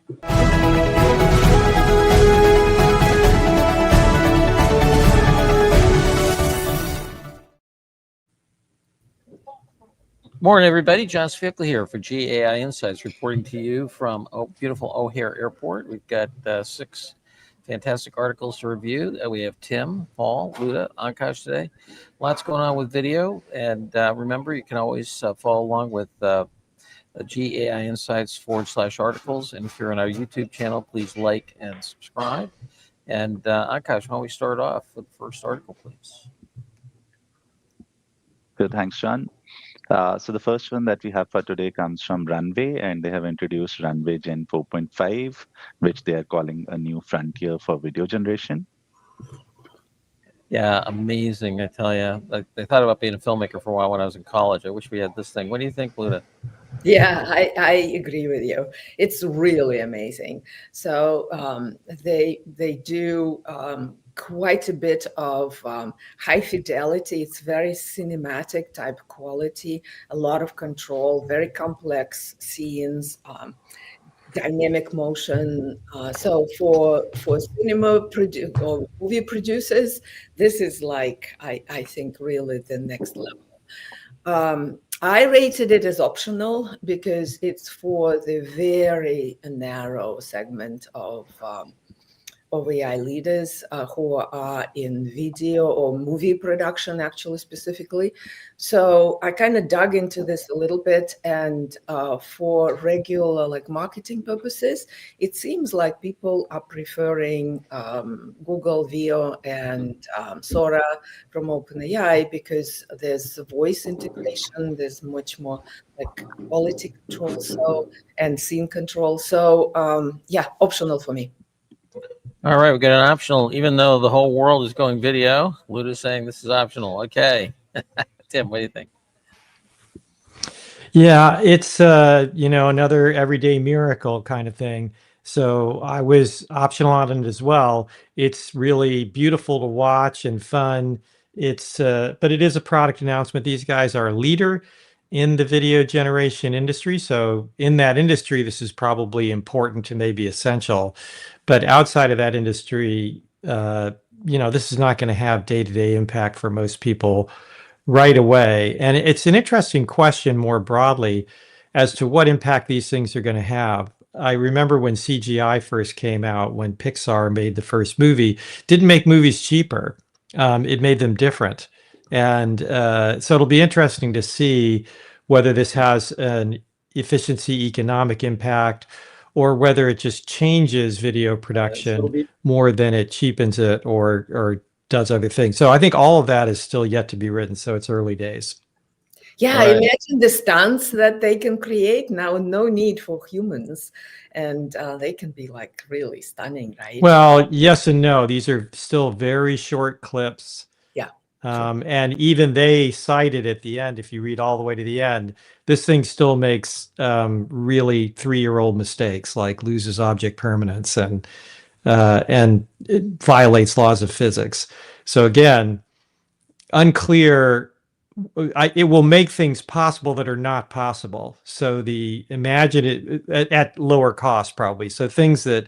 Morning, everybody. John Svickle here for GAI Insights, reporting to you from beautiful O'Hare Airport. We've got 6 fantastic articles to review. We have Tim, Paul, Luda, Ankash today. Lots going on with video. And remember, you can always follow along with GAI Insights /articles. And if you're on our YouTube channel, please like and subscribe. And Ankash, why don't we start off with the first article, please? Good, thanks, John. So the first one that we have for today comes from Runway, and they have introduced Runway Gen 4.5, which they are calling a new frontier for video generation. Yeah, amazing, I tell you. I thought about being a filmmaker for a while when I was in college. I wish we had this thing. What do you think, Luda? Yeah, I agree with you. It's really amazing. So they do quite a bit of high fidelity. It's very cinematic type quality, a lot of control, very complex scenes, dynamic motion. So for cinema or movie producers, this is like, I think, really the next level. I rated it as optional because it's for the very narrow segment of AI leaders who are in video or movie production, actually, specifically. So I kind of dug into this a little bit, and for regular marketing purposes, it seems like people are preferring Google Veo and Sora from OpenAI because there's voice integration, there's much more quality control, and scene control. So yeah, optional for me. All right, we got an optional, even though the whole world is going video. Luda's saying this is optional. Okay. Tim, what do you think? Yeah, it's another everyday miracle kind of thing. So I was optional on it as well. It's really beautiful to watch and fun. But it is a product announcement. These guys are a leader in the video generation industry. So in that industry, this is probably important and maybe essential. But outside of that industry, this is not going to have day-to-day impact for most people right away. And it's an interesting question more broadly as to what impact these things are going to have. I remember when CGI first came out, when Pixar made the first movie, didn't make movies cheaper. It made them different. And so it'll be interesting to see whether this has an efficiency economic impact or whether it just changes video production more than it cheapens it or does other things. So I think all of that is still yet to be written. So it's early days. Yeah, right. Imagine the stunts that they can create now. No need for humans, and they can be really stunning, right? Well, yes and no. These are still very short clips. Yeah. And even they cited at the end, if you read all the way to the end, this thing still makes really 3-year-old mistakes, like loses object permanence and it violates laws of physics. So again, unclear. It will make things possible that are not possible. So imagine it at lower cost, probably. So things that,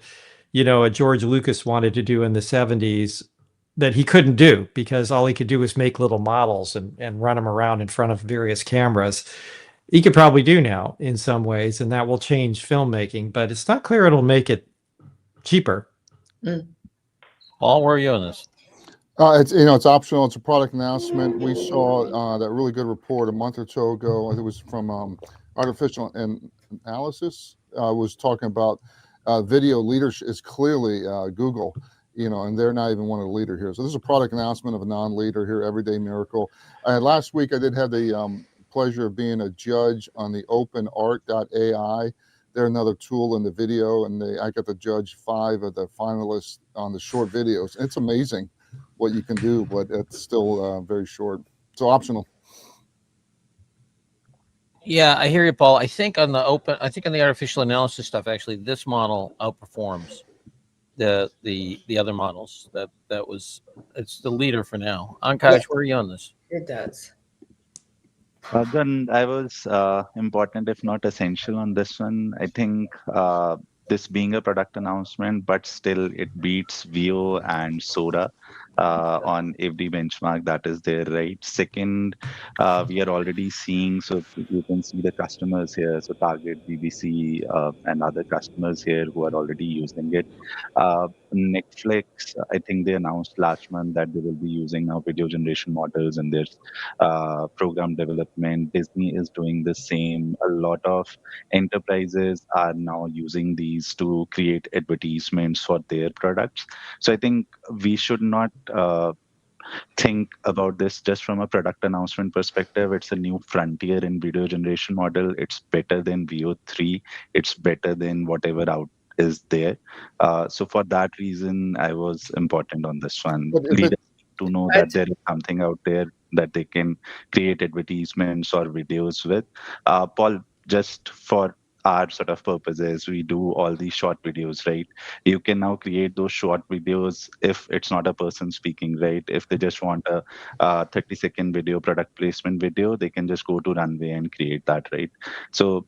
a George Lucas wanted to do in the 70s that he couldn't do because all he could do was make little models and run them around in front of various cameras. He could probably do now in some ways, and that will change filmmaking, but it's not clear it'll make it cheaper. Paul, where are you on this? It's optional. It's a product announcement. We saw that really good report a month or so ago. I think it was from Artificial Analysis. Was talking about video leadership is clearly Google, and they're not even one of the leader here. So this is a product announcement of a non-leader here, Everyday Miracle. Last week I did have the pleasure of being a judge on the OpenArt.ai. They're another tool in the video, and I got to judge 5 of the finalists on the short videos. It's amazing what you can do, but it's still very short. So optional. Yeah, I hear you, Paul. I think on the artificial analysis stuff, actually, this model outperforms the other models. It's the leader for now. Ankash, where are you on this? It does. Then I was important, if not essential, on this one. I think this being a product announcement, but still it beats Vio and Soda on every benchmark that is there, right? Second, we are already seeing, so you can see the customers here, so Target, BBC, and other customers here who are already using it. Netflix, I think they announced last month that they will be using now video generation models in their program development. Disney is doing the same. A lot of enterprises are now using these to create advertisements for their products. So I think we should not think about this just from a product announcement perspective. It's a new frontier in video generation model. It's better than VO3. It's better than whatever out is there. So for that reason, I was important on this one. But if it, Leaders need to know that there is something out there that they can create advertisements or videos with. Paul, just for our sort of purposes, we do all these short videos, right? You can now create those short videos if it's not a person speaking, right? If they just want a 30-second video, product placement video, they can just go to Runway and create that, right? So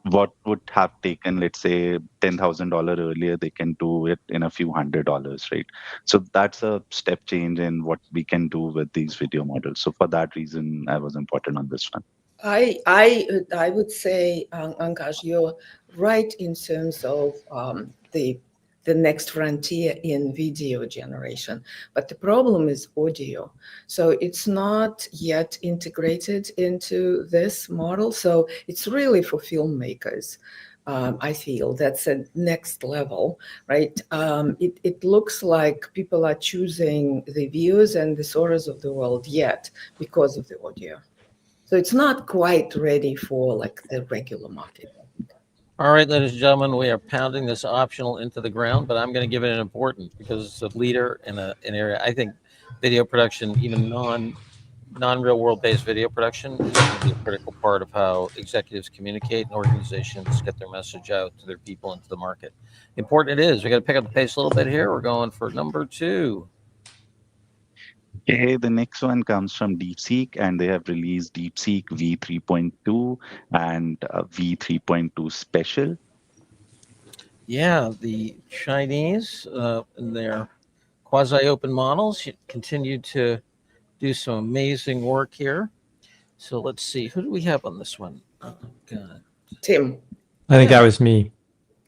what would have taken, let's say, $10,000 earlier, they can do it in a few $100s, right? So that's a step change in what we can do with these video models. So for that reason, I was important on this one. I would say, Ankash, you're right in terms of the next frontier in video generation, but the problem is audio. So it's not yet integrated into this model. So it's really for filmmakers. I feel that's a next level, right? It looks like people are choosing the views and the Soras of the world yet because of the audio. So it's not quite ready for like the regular market. All right, ladies and gentlemen, we are pounding this optional into the ground, but I'm going to give it an important because it's a leader in an area. I think video production, even non-real world based video production, is going to be a critical part of how executives communicate and organizations get their message out to their people and to the market. Important it is. We got to pick up the pace a little bit here. We're going for number 2. Okay, the next one comes from DeepSeek, and they have released DeepSeek V3.2 and V3.2 Special. Yeah, the Chinese and their quasi-open models continue to do some amazing work here. So let's see, who do we have on this one? Oh, God. Tim. I think that was me.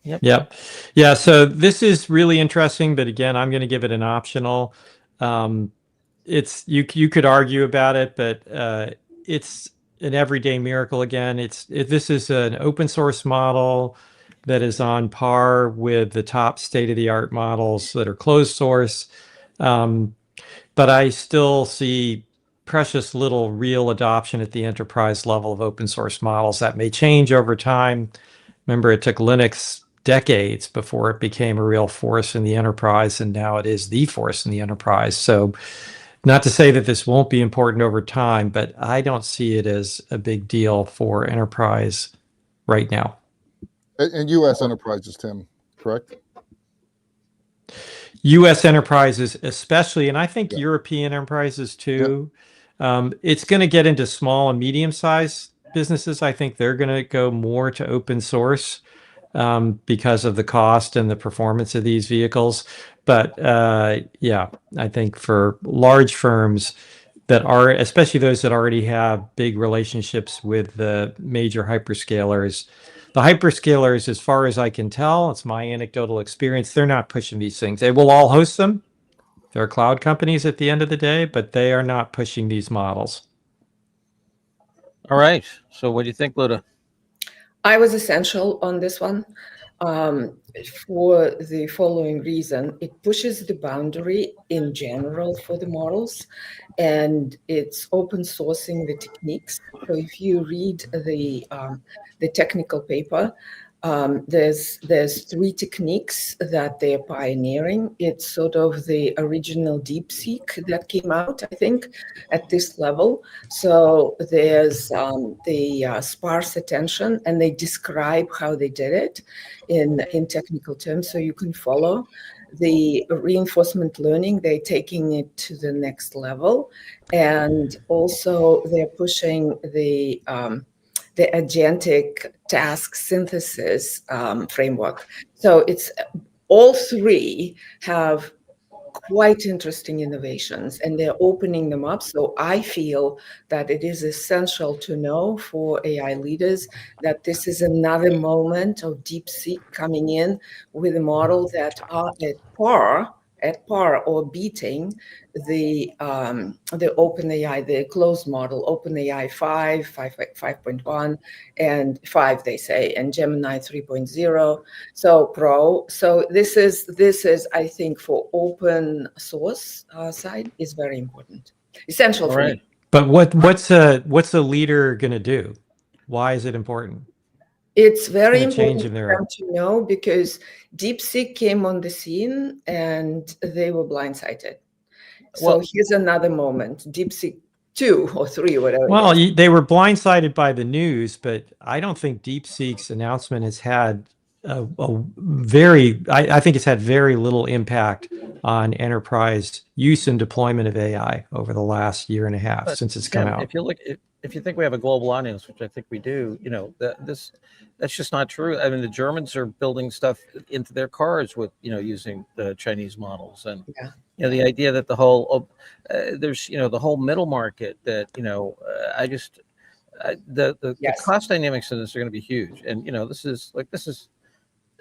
Yep. Yeah. So this is really interesting, but again, I'm going to give it an optional. It's you could argue about it, but it's an everyday miracle. Again, this is an open source model that is on par with the top state-of-the-art models that are closed source. But I still see precious little real adoption at the enterprise level of open source models. That may change over time. Remember, it took Linux decades before it became a real force in the enterprise, and now it is the force in the enterprise. So not to say that this won't be important over time, but I don't see it as a big deal for enterprise right now. and U.S. enterprises, Tim, correct? U.S. enterprises especially, and I think Yeah. European enterprises too. It's going to get into small and medium-sized businesses. I think they're going to go more to open source because of the cost and the performance of these vehicles. But yeah, I think for large firms that are, especially those that already have big relationships with the major hyperscalers, the hyperscalers, as far as I can tell, it's my anecdotal experience, they're not pushing these things. They will all host them. They're cloud companies at the end of the day, but they are not pushing these models. All right. So what do you think, Luda? I was essential on this one for the following reason. It pushes the boundary in general for the models, and it's open sourcing the techniques. So if you read the technical paper, there's 3 techniques that they're pioneering. It's sort of the original DeepSeek that came out, I think, at this level. So there's the sparse attention, and they describe how they did it in technical terms, so you can follow. The reinforcement learning, they're taking it to the next level, and also they're pushing the the agentic task synthesis framework. So it's all three have quite interesting innovations, and they're opening them up. So I feel that it is essential to know for AI leaders that this is another moment of DeepSeek coming in with a model that are at par or beating the OpenAI, the closed model, OpenAI 5.1, and 5, they say, and Gemini 3.0. So Pro. So this is I think for open source side is very important, essential All for right. me. But what's a leader going to do? Why is it important? It's very gonna change important in for their- them to know because DeepSeek came on the scene and they were blindsided. So Well- here's another moment, DeepSeek 2 or 3, whatever Well, it is. they were blindsided by the news, but I don't think DeepSeek's announcement has had a very, I think it's had very little impact on enterprise use and deployment of AI over the last year and a half But since it's come Tim, out. if you look, if you think we have a global audience, which I think we do, that's just not true. I mean, the Germans are building stuff into their cars with using the Chinese models, and Yeah. the idea that the whole there's the whole middle market that I just the Yes. cost dynamics of this are going to be huge, and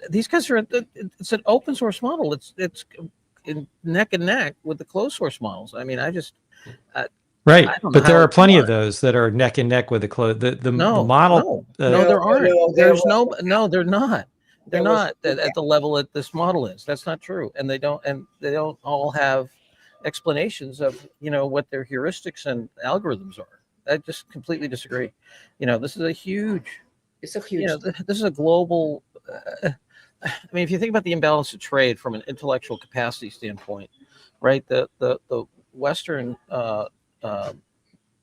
these guys are it's an open source model. It's in neck and neck with the closed source models. I mean, Right, I don't know but there how are it's plenty of done. those that are neck and neck with the close. The No, model. no, there aren't. No, There's no, they're not. They're there was- not at the level that this model is. That's not true, and they don't all have explanations of what their heuristics and algorithms are. I just completely disagree. This is a huge. It's a huge. This is a global. I mean, if you think about the imbalance of trade from an intellectual capacity standpoint, right? The Western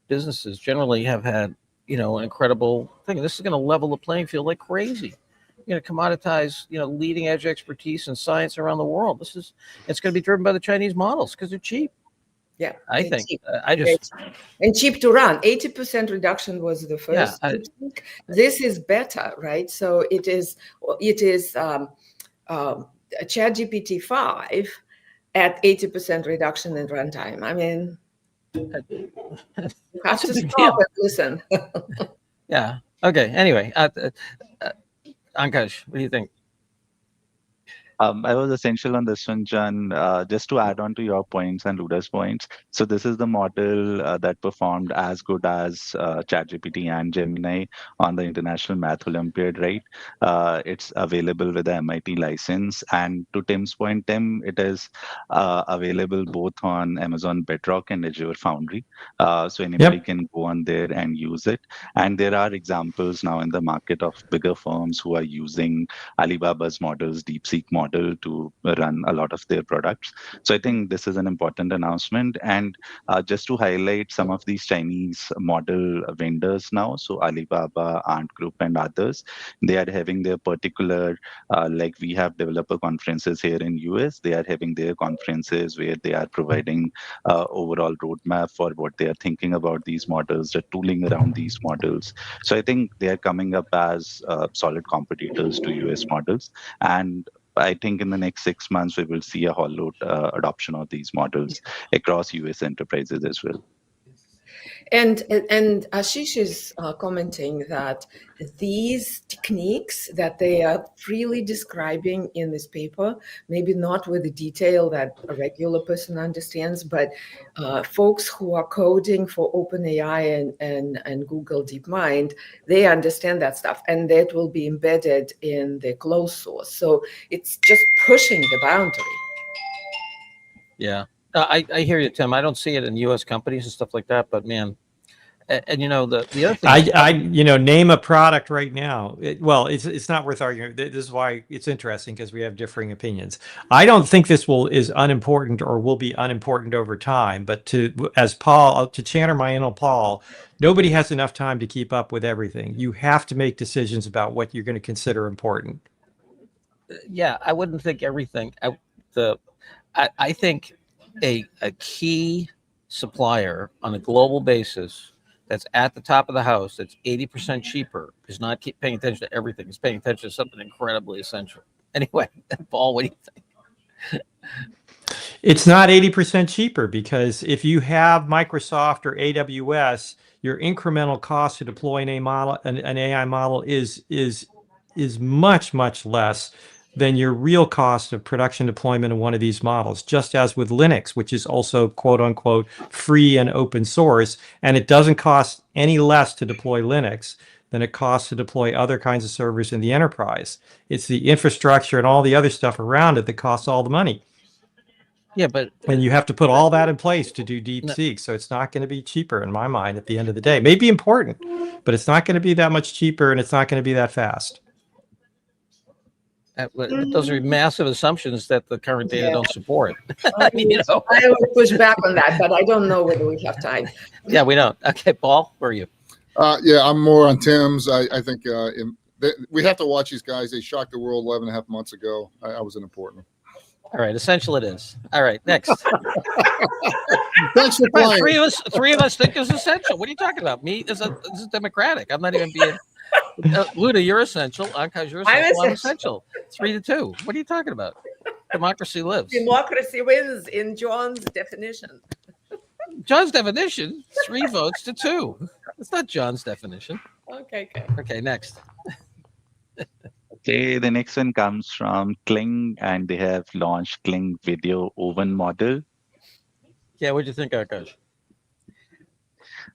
businesses generally have had an incredible thing. This is going to level the playing field like crazy. Commoditize leading edge expertise and science around the world. It's going to be driven by the Chinese models because they're cheap. Yeah, I think. cheap. I just and cheap to run. 80% reduction was the first. Yeah, this is better, right? So it is ChatGPT 5 at 80% reduction in runtime. I mean, you have That's a to big stop deal. and listen. Yeah. Okay. Anyway, Ankash, what do you think? I was essential on this one, John. Just to add on to your points and Luda's points. So this is the model that performed as good as ChatGPT and Gemini on the International Math Olympiad, right? It's available with the MIT license. And to Tim's point, Tim, it is available both on Amazon Bedrock and Azure Foundry. So anybody can go on there and use it. And there are examples now in the market of bigger firms who are using Alibaba's models, DeepSeek model to run a lot of their products. So I think this is an important announcement. And just to highlight some of these Chinese model vendors now, so Alibaba, Ant Group, and others, they are having their particular, like we have developer conferences here in US, they are having their conferences where they are providing overall roadmap for what they are thinking about these models, the tooling around these models. So I think they are coming up as solid competitors to US models. And I think in the next 6 months, we will see a hollow adoption of these models across US enterprises as well. And Ashish is commenting that these techniques that they are freely describing in this paper, maybe not with the detail that a regular person understands, but folks who are coding for OpenAI and Google DeepMind, they understand that stuff, and that will be embedded in the closed source. So it's just pushing the boundary. Yeah, I hear you, Tim. I don't see it in U.S. companies and stuff like that, but man, and the other thing, I name a product right now. It's not worth arguing. This is why it's interesting because we have differing opinions. I don't think this is unimportant or will be unimportant over time. But to channel my inner Paul, nobody has enough time to keep up with everything. You have to make decisions about what you're going to consider important. Yeah, I wouldn't think everything. I think a key supplier on a global basis that's at the top of the house, that's 80% cheaper, is not paying attention to everything. It's paying attention to something incredibly essential. Anyway, Paul, what do you think? It's not 80% cheaper, because if you have Microsoft or AWS, your incremental cost to deploy an AI model is much, much less than your real cost of production deployment of one of these models, just as with Linux, which is also quote unquote free and open source. And it doesn't cost any less to deploy Linux than it costs to deploy other kinds of servers in the enterprise. It's the infrastructure and all the other stuff around it that costs all the money. Yeah, but And you have to put all that in place to do DeepSeek. So it's not going to be cheaper in my mind at the end of the day. It may be important, but it's not going to be that much cheaper, and it's not going to be that fast. but those are massive assumptions that the current data Yeah. don't support. I know. I would push back on that, but I don't know whether we have time. Yeah, we don't. Okay, Paul, where are you? Yeah, I'm more on Tim's. I think we have to watch these guys. They shocked the world 11 and a half months ago. I was important. All right, essential it is. All right, next. Thanks for Right, playing. three of us think it's essential. What are you talking about? This is democratic. I'm not even being. Luda, you're essential. Ankash, you're essential. I'm essential. 3-2. What are you talking about? Democracy lives. Democracy wins in John's definition. John's definition: 3 votes to 2. It's not John's definition. Okay. Okay, next. Okay, the next one comes from Kling, and they have launched Kling Video Oven Model. Yeah, what do you think, Akash?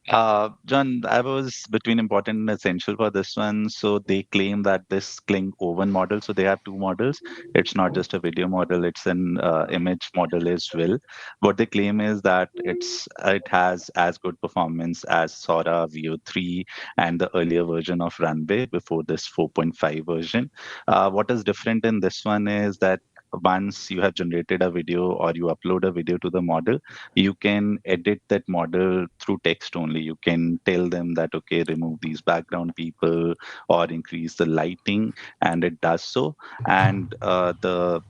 John, I was between important and essential for this one. So they claim that this Kling Oven model, so they have 2 models. It's not just a video model, it's an image model as well. What they claim is that it has as good performance as Sora Veo 3 and the earlier version of Runway before this 4.5 version. What is different in this one is that once you have generated a video or you upload a video to the model, you can edit that model through text only. You can tell them that, okay, remove these background people or increase the lighting, and it does so. And the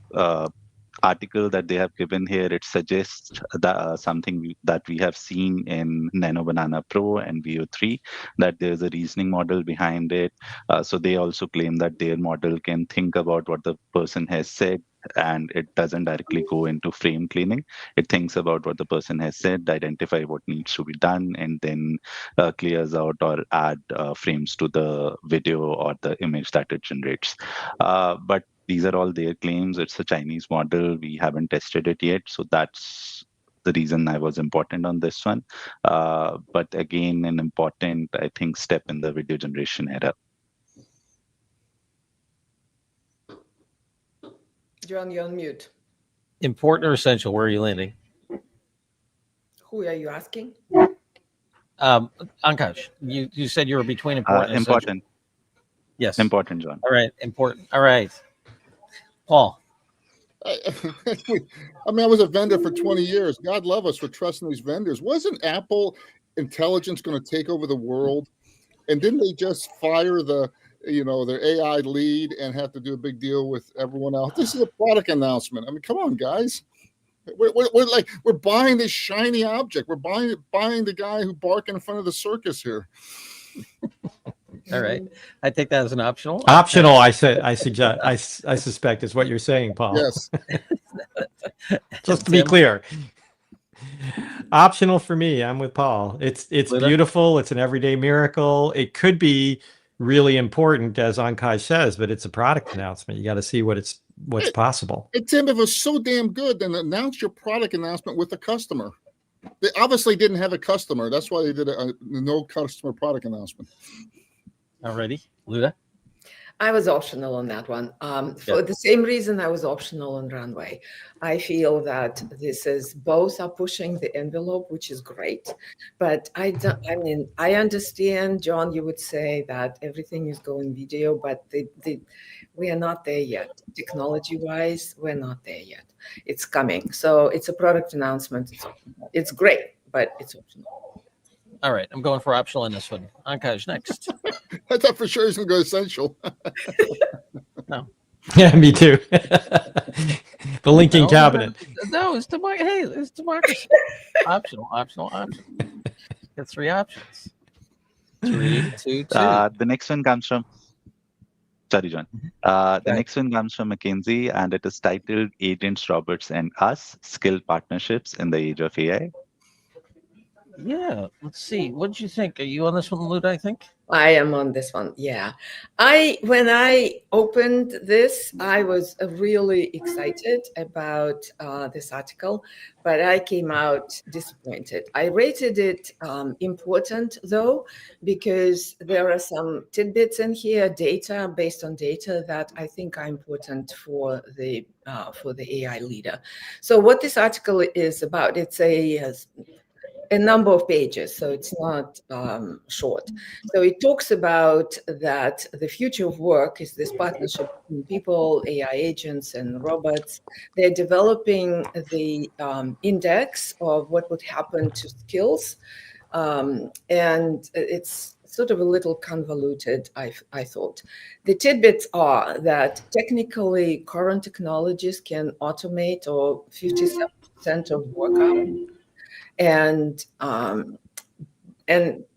article that they have given here, it suggests that something that we have seen in Nano Banana Pro and Veo 3, that there's a reasoning model behind it. So they also claim that their model can think about what the person has said, and it doesn't directly go into frame cleaning. It thinks about what the person has said, identify what needs to be done, and then clears out or add frames to the video or the image that it generates. But these are all their claims. It's a Chinese model. We haven't tested it yet. So that's the reason I was important on this one. But again, an important, I think, step in the video generation era. John, you're on mute. Important or essential? Where are you landing? Who are you asking? Ankash, you said you were between important and essential. Important. Yes. Important, John. All right. Important. All right. Paul. I mean, I was a vendor for 20 years. God love us for trusting these vendors. Wasn't Apple Intelligence going to take over the world? And didn't they just fire their AI lead and have to do a big deal with everyone else? This is a product announcement. I mean, come on, guys. We're buying this shiny object. We're buying the guy who barked in front of the circus here. All right. I take that as an optional. Optional, I suspect is what you're saying, Paul. Yes. Just to be clear. Optional for me. I'm with Paul. It's beautiful. It's an everyday miracle. It could be really important, as Ankai says, but it's a product announcement. You got to see what's possible. Hey, Tim, if it was so damn good, then announce your product announcement with the customer. They obviously didn't have a customer. That's why they did a no customer product announcement. Alrighty, Luda. I was optional on that one. For the same reason I was optional on Runway. I feel that both are pushing the envelope, which is great. But I understand, John, you would say that everything is going video, but we are not there yet. Technology-wise, we're not there yet. It's coming. So it's a product announcement. It's great, but it's optional. All right, I'm going for optional in this one. Ankash, next. I thought for sure he's going to go essential. No. Yeah, me too. The linking cabinet. No, it's democracy. Optional. Get 3 options. 3, 2, 2. The next one comes from, sorry, John. The next one comes from McKinsey, and it is titled Agents, Robots, and Us, Skill Partnerships in the Age of AI. Yeah, let's see. What did you think? Are you on this one, Luda, I think? I am on this one. Yeah. When I opened this, I was really excited about this article, but I came out disappointed. I rated it important though, because there are some tidbits in here, data based on data that I think are important for the AI leader. So what this article is about, it's a number of pages, so it's not short. So it talks about that the future of work is this partnership between people, AI agents, and robots. They're developing the index of what would happen to skills, and it's sort of a little convoluted, I thought. The tidbits are that technically current technologies can automate or 57% of work hours,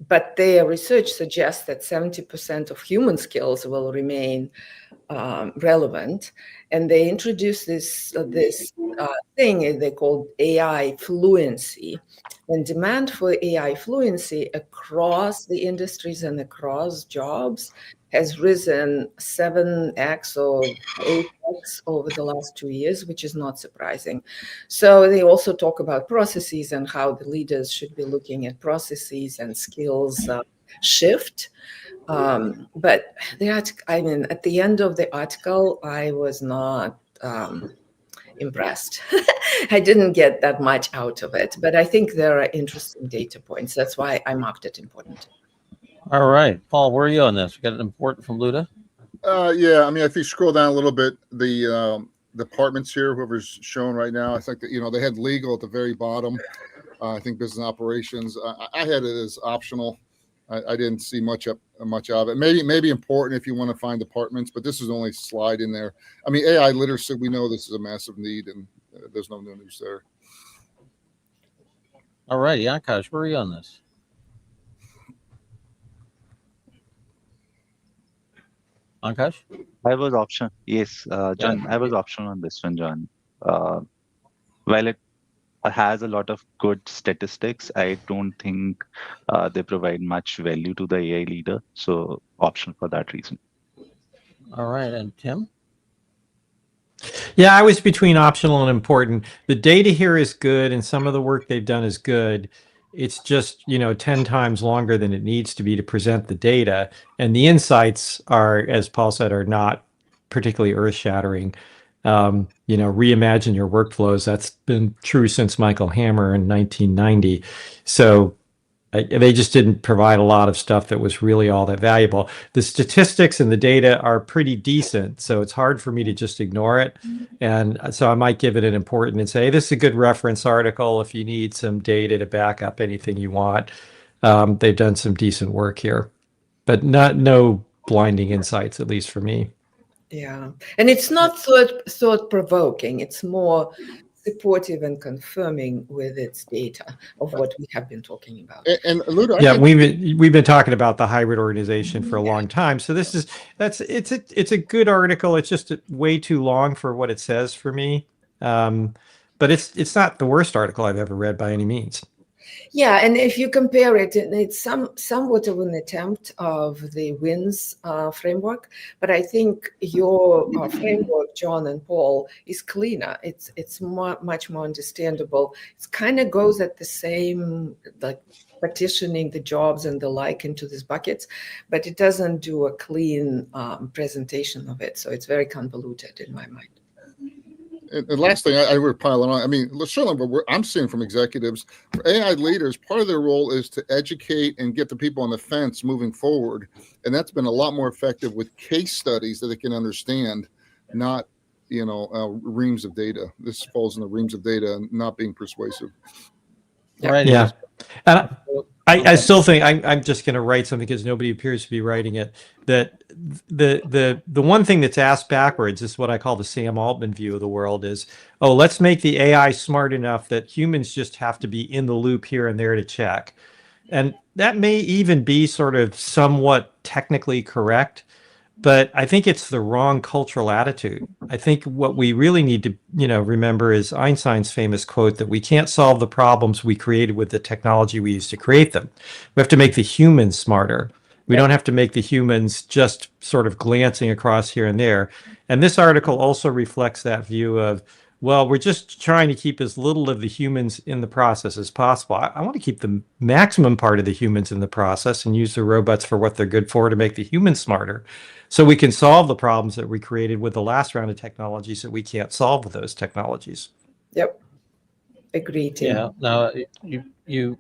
but their research suggests that 70% of human skills will remain relevant. And they introduced this thing they called AI fluency. And demand for AI fluency across the industries and across jobs has risen 7x or 8x over the last 2 years, which is not surprising. So they also talk about processes and how the leaders should be looking at processes and skills shift. But at the end of the article, I was not impressed. I didn't get that much out of it, but I think there are interesting data points. That's why I marked it important. All right, Paul, where are you on this? We got an important from Luda. Yeah, I mean, if you scroll down a little bit, the departments here, whoever's shown right now, I think that they had legal at the very bottom. I think business operations. I had it as optional. I didn't see much of it. Maybe important if you want to find departments, but this is the only slide in there. I mean, AI literacy, we know this is a massive need, and there's no new news there. All right, Akash, where are you on this? Akash? I was optional. Yes, John, I was optional on this one, John. While it has a lot of good statistics, I don't think they provide much value to the AI leader. So optional for that reason. All right, and Tim? Yeah, I was between optional and important. The data here is good, and some of the work they've done is good. It's just, 10 times longer than it needs to be to present the data. And the insights are, as Paul said, are not particularly earth-shattering. Reimagine your workflows. That's been true since Michael Hammer in 1990. So they just didn't provide a lot of stuff that was really all that valuable. The statistics and the data are pretty decent, so it's hard for me to just ignore it. And so I might give it an important and say, hey, this is a good reference article if you need some data to back up anything you want. They've done some decent work here, but no blinding insights, at least for me. Yeah, and it's not thought-provoking. It's more supportive and confirming with its data of what we have been talking about. And Luda, yeah, we've been talking about the hybrid organization for a long time. So it's a good article. It's just way too long for what it says for me. But it's not the worst article I've ever read by any means. Yeah, and if you compare it, it's somewhat of an attempt of the WINS framework, but I think your framework, John and Paul, is cleaner. It's much more understandable. It kind of goes at the same, like partitioning the jobs and the like into these buckets, but it doesn't do a clean presentation of it. So it's very convoluted in my mind. And last thing, I would pile on. I mean, certainly what I'm seeing from executives, for AI leaders, part of their role is to educate and get the people on the fence moving forward. And that's been a lot more effective with case studies that they can understand, not, reams of data. This falls in the reams of data and not being persuasive. Right. Yeah. And I still think I'm just going to write something because nobody appears to be writing it. That the one thing that's asked backwards is what I call the Sam Altman view of the world is, oh, let's make the AI smart enough that humans just have to be in the loop here and there to check. And that may even be sort of somewhat technically correct, but I think it's the wrong cultural attitude. I think what we really need to, remember is Einstein's famous quote that we can't solve the problems we created with the technology we used to create them. We have to make the humans smarter. We don't have to make the humans just sort of glancing across here and there. And this article also reflects that view of, well, we're just trying to keep as little of the humans in the process as possible. I want to keep the maximum part of the humans in the process and use the robots for what they're good for to make the humans smarter, so we can solve the problems that we created with the last round of technologies that we can't solve with those technologies. Yep. Agreed, Tim. Yeah. No, you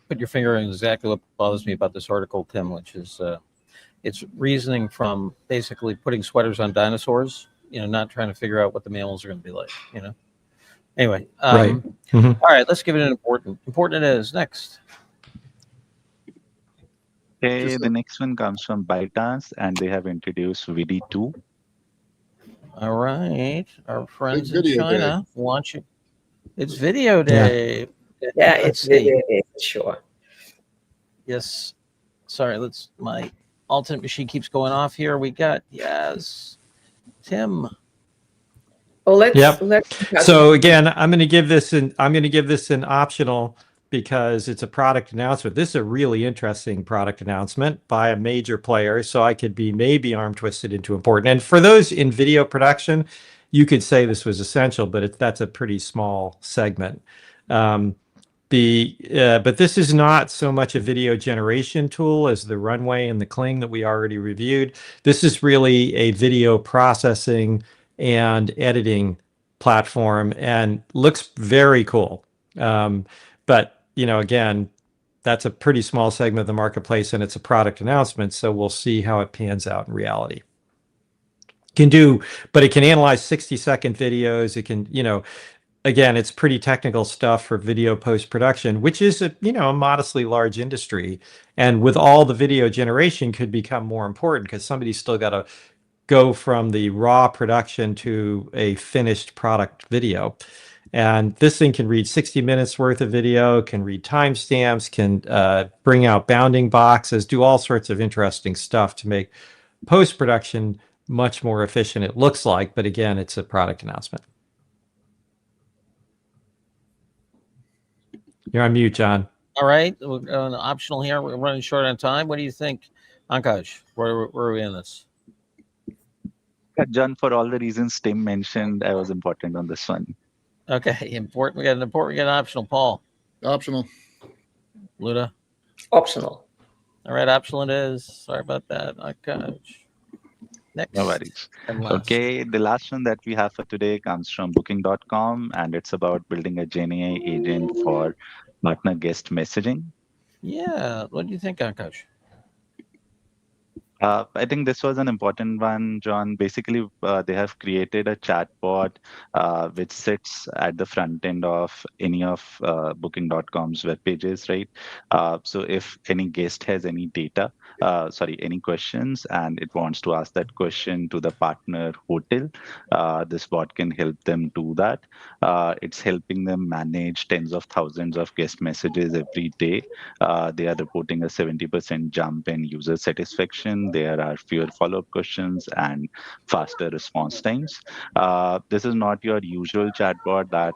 put your finger on exactly what bothers me about this article, Tim, which is it's reasoning from basically putting sweaters on dinosaurs, not trying to figure out what the mammals are going to be like, Anyway, Right. All right, let's give it an important. Important it is. Next. Okay, the next one comes from ByteDance, and they have introduced VD2. All right, our friends in video day. China want you. It's video day. Yeah, it's Let's see. video day for sure. Yes. Sorry, my alternate machine keeps going off here. We got, yes, Tim. Well, let's. So again, I'm going to give this an optional because it's a product announcement. This is a really interesting product announcement by a major player, so I could be maybe arm twisted into important. And for those in video production, you could say this was essential, but that's a pretty small segment. But this is not so much a video generation tool as the Runway and the Kling that we already reviewed. This is really a video processing and editing platform and looks very cool. But again, that's a pretty small segment of the marketplace and it's a product announcement, so we'll see how it pans out in reality. But it can analyze 60-second videos. It can, again, it's pretty technical stuff for video post-production, which is a modestly large industry. And with all the video generation could become more important because somebody's still got to go from the raw production to a finished product video. And this thing can read 60 minutes worth of video, can read timestamps, can bring out bounding boxes, do all sorts of interesting stuff to make post-production much more efficient, it looks like. But again, it's a product announcement. You're on mute, John. All right, we're on optional here. We're running short on time. What do you think, Ankash? Where are we in this? John, for all the reasons Tim mentioned, I was important on this one. Okay, important. We got an optional. Paul. Optional. Luda. Optional. All right, optional it is. Sorry about that, Ankash. Next. No worries. Okay, the last one that we have for today comes from booking.com, and it's about building a GenAI agent for partner guest messaging. Yeah, what do you think, Ankash? I think this was an important one, John. Basically, they have created a chatbot which sits at the front end of any of Booking.com's web pages, right? So if any guest has any any questions, and it wants to ask that question to the partner hotel, this bot can help them do that. It's helping them manage tens of thousands of guest messages every day. They are reporting a 70% jump in user satisfaction. There are fewer follow-up questions and faster response times. This is not your usual chatbot that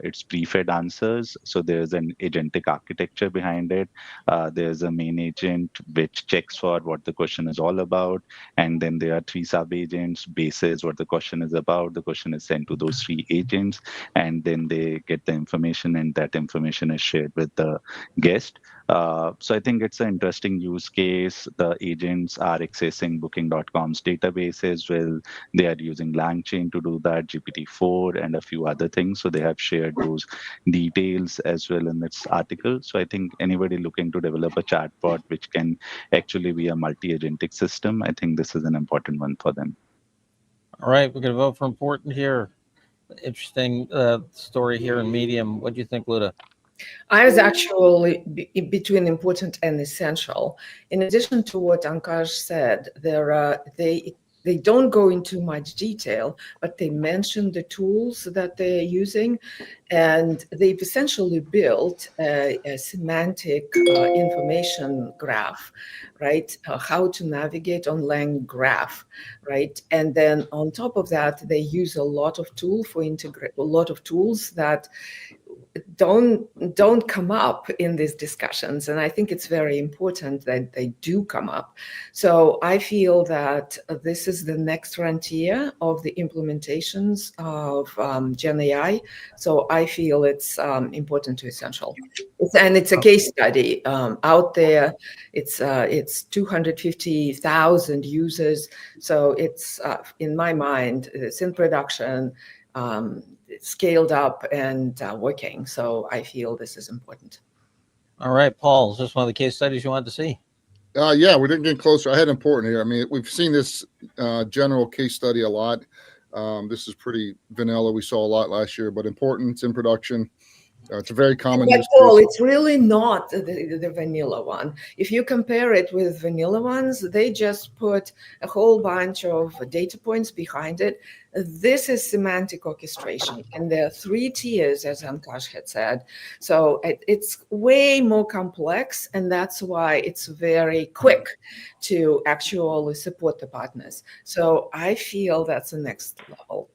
it's pre-fed answers. So there's an agentic architecture behind it. There's a main agent which checks for what the question is all about. And then there are 3 sub-agents. Bases what the question is about. The question is sent to those 3 agents. And then they get the information, and that information is shared with the guest. So I think it's an interesting use case. The agents are accessing Booking.com's databases. Well, they are using LangChain to do that, GPT-4, and a few other things. So they have shared those details as well in its article. So I think anybody looking to develop a chatbot which can actually be a multi-agentic system, I think this is an important one for them. All right, we're going to vote for important here. Interesting story here in Medium. What do you think, Luda? I was actually between important and essential. In addition to what Ankash said, they don't go into much detail, but they mention the tools that they're using, and they've essentially built a semantic information graph, right? How to navigate on Lang graph, right? And then on top of that, they use a lot of tools that don't come up in these discussions, and I think it's very important that they do come up. So I feel that this is the next frontier of the implementations of Gen AI. So I feel it's important to essential. It's a case study out there. It's 250,000 users. So it's in my mind, it's in production. Scaled up and working. So I feel this is important. All right, Paul, is this one of the case studies you wanted to see? Yeah, we're getting closer. I had important here. I mean, we've seen this general case study a lot. This is pretty vanilla. We saw a lot last year, but important. It's in production. It's a very common use Paul, case. it's really not the vanilla one. If you compare it with vanilla ones, they just put a whole bunch of data points behind it. This is semantic orchestration, and there are 3 tiers, as Ankash had said. So it's way more complex, and that's why it's very quick to actually support the partners. So I feel that's the next level.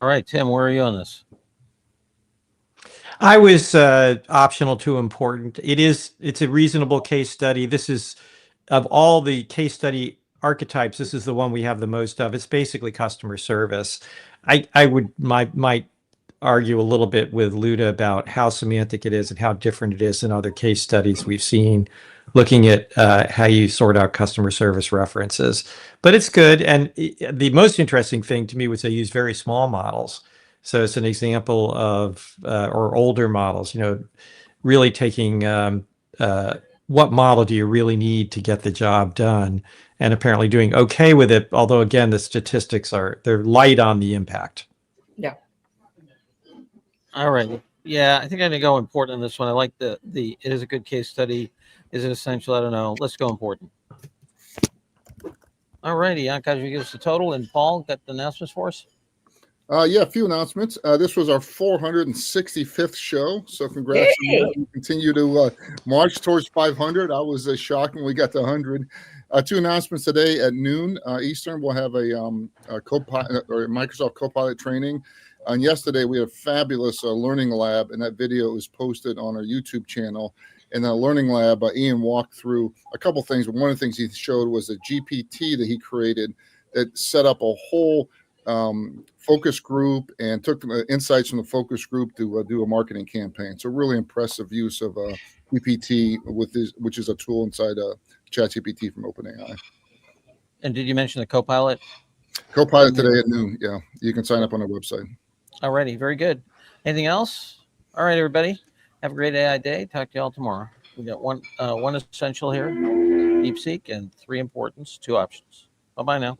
All right, Tim, where are you on this? I was optional to important. It's a reasonable case study. This is, of all the case study archetypes, this is the one we have the most of. It's basically customer service. I might argue a little bit with Luda about how semantic it is and how different it is than other case studies we've seen, looking at how you sort out customer service references. But it's good. And the most interesting thing to me was they use very small models. So it's an example of, or older models, really taking what model do you really need to get the job done, and apparently doing okay with it. Although again, the statistics they're light on the impact. Yeah. All right. Yeah, I think I'm gonna go important in this one. I like the it is a good case study. Is it essential? I don't know. Let's go important. All righty, Ankash, you give us the total, and Paul got the announcements for us. Yeah, a few announcements. This was our 465th show, so congrats on that. We continue to march towards 500. I was shocked when we got to 100. 2 announcements today at noon Eastern. We'll have a Copilot or Microsoft Copilot training. And yesterday we had a fabulous learning lab, and that video is posted on our YouTube channel. In the learning lab, Ian walked through a couple things. But one of the things he showed was a GPT that he created that set up a whole focus group and took the insights from the focus group to do a marketing campaign. So really impressive use of GPT which is a tool inside ChatGPT from OpenAI. And did you mention the Copilot? Copilot today at noon. Yeah, you can sign up on our website. Alrighty, very good. Anything else? All right, everybody. Have a great AI day. Talk to you all tomorrow. We got one essential here, DeepSeek, and 3 importance, 2 options. Bye-bye now.